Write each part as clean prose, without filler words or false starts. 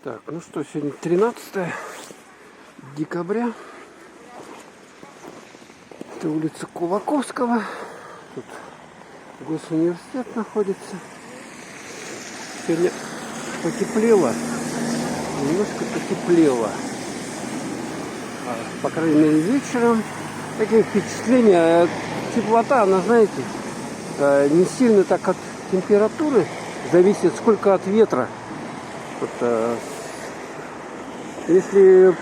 Так, ну что, сегодня 13 декабря. Это улица Кулаковского. Тут госуниверситет находится. Сегодня потеплело. Немножко потеплело. По крайней мере, вечером. Такие впечатления. Теплота, она, знаете, не сильно так от температуры зависит, сколько от ветра. Вот, если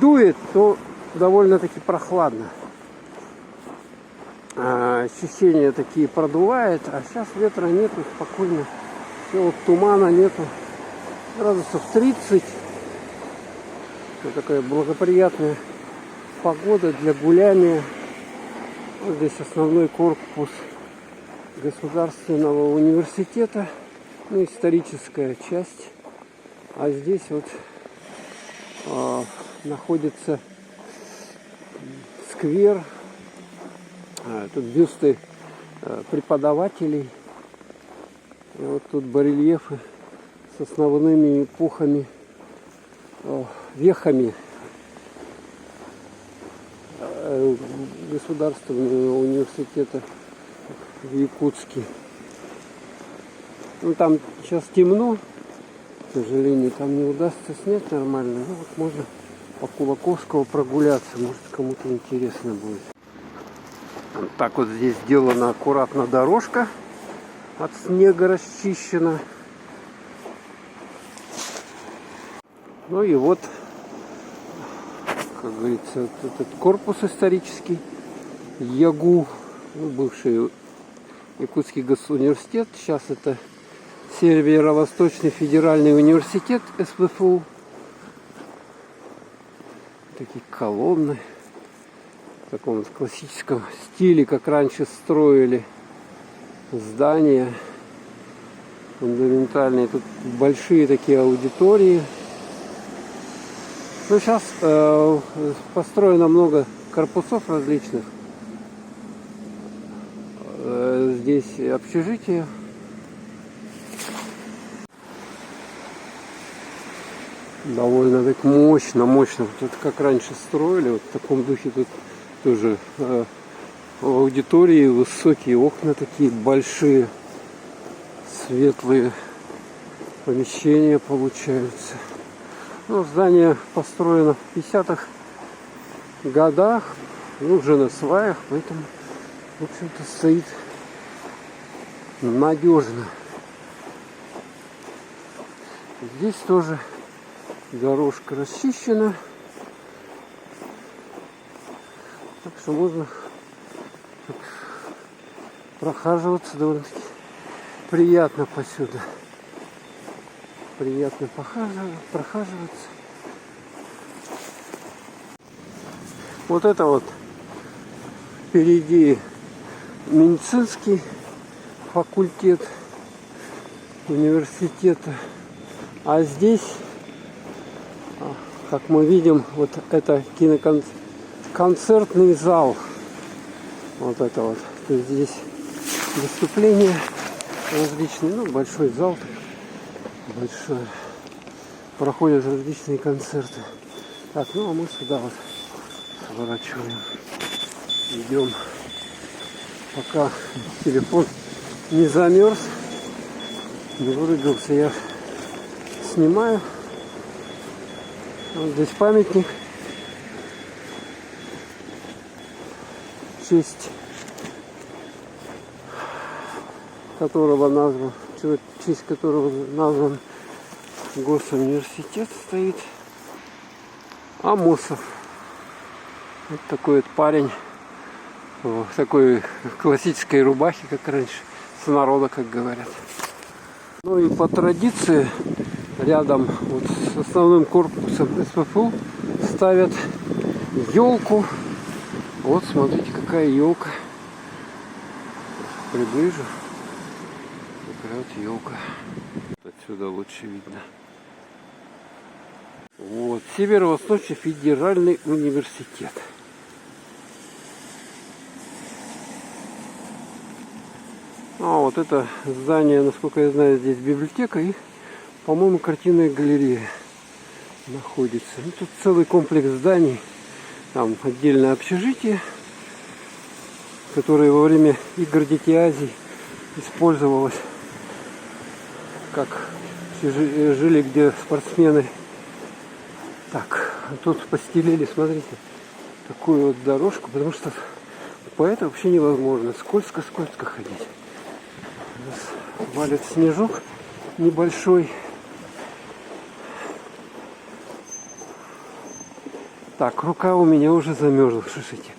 дует, то довольно-таки прохладно. Ощущения такие продувает, а сейчас ветра нету, спокойно. Все, вот тумана нету. Градусов 30. Вот такая благоприятная погода для гуляния. Вот здесь основной корпус Государственного университета. Ну, историческая часть. А здесь вот находится сквер. Тут бюсты преподавателей. И вот тут барельефы с основными эпохами, вехами Государственного университета в Якутске. Ну, там сейчас темно, к сожалению, там не удастся снять нормально. Ну, вот можно по Кулаковского прогуляться, может, кому-то интересно будет. Вот так вот здесь сделана аккуратно дорожка, от снега расчищена. Ну и вот, как говорится, вот этот корпус исторический, ЯГУ, ну, бывший Якутский госуниверситет, сейчас это Северо-Восточный федеральный университет СВФУ. Такие колонны в таком классическом стиле, как раньше строили здания фундаментальные. Тут большие такие аудитории. Ну, сейчас построено много корпусов различных. Здесь общежитие. Довольно так мощно. Вот как раньше строили, вот в таком духе тут тоже в аудитории высокие окна такие большие, светлые помещения получаются. Ну, здание построено в 50-х годах, ну, уже на сваях, поэтому, в общем-то, стоит надежно. Здесь тоже дорожка расчищена, так что можно прохаживаться довольно-таки приятно посюда. Приятно прохаживаться. Вот это вот впереди медицинский факультет университета. А здесь, как мы видим, вот это киноконцертный зал. Вот это вот. То есть здесь выступления различные. Ну, большой зал. Большой. Проходят различные концерты. Так, ну а мы сюда вот сворачиваем. Идем. Пока телефон не замерз, не вырубился, я снимаю. Вот здесь памятник в честь которого назван Госуниверситет стоит. Амосов. Вот такой вот парень в такой классической рубахе, как раньше, с народа, как говорят. Ну и по традиции рядом вот с основным корпусом СВФУ ставят елку. Вот смотрите, какая елка. Приближу. Такая вот елка. Отсюда лучше видно. Вот, Северо-Восточный федеральный университет. А вот это здание, насколько я знаю, здесь библиотека и По-моему, картинная галерея находится. Ну, тут целый комплекс зданий. Там отдельное общежитие, которое во время игр Дети Азии использовалось как жили, где спортсмены. Так, тут постелили, смотрите, такую вот дорожку, потому что по этому вообще невозможно. Скользко ходить. Валит снежок небольшой. Так, рука у меня уже замерзла, слушайте.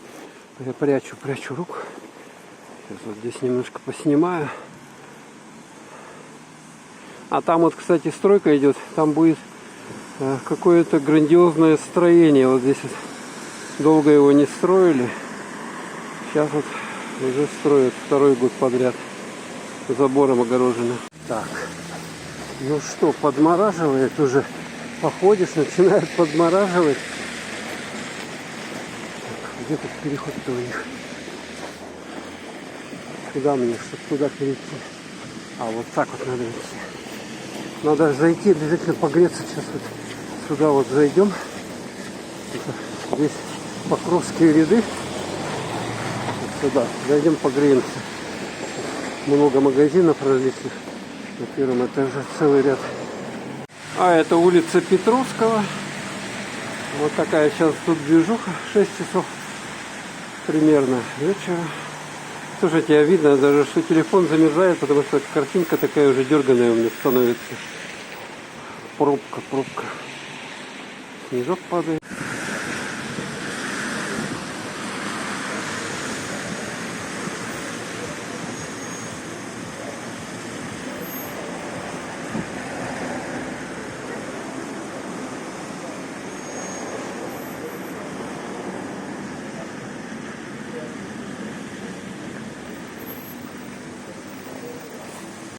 Я прячу руку. Сейчас вот здесь немножко поснимаю. А там вот, кстати, стройка идет. Там будет какое-то грандиозное строение. Вот здесь вот долго его не строили. Сейчас вот уже строят второй год подряд. Забором огорожено. Так, ну что, подмораживает уже. Походишь, начинает подмораживать. Так, где тут переход-то у них? Куда мне, чтобы туда перейти? А, вот так вот надо идти. Надо зайти, обязательно погреться. Сейчас вот сюда вот зайдем. Здесь Покровские ряды. Вот сюда. Зайдем, погреемся. Много магазинов различных. На первом этаже целый ряд. А это улица Петровского. Вот такая сейчас тут движуха. 6 часов примерно вечера. Слушайте, а видно даже, что телефон замерзает, потому что картинка такая уже дерганая у меня становится. Пробка. Снежок падает.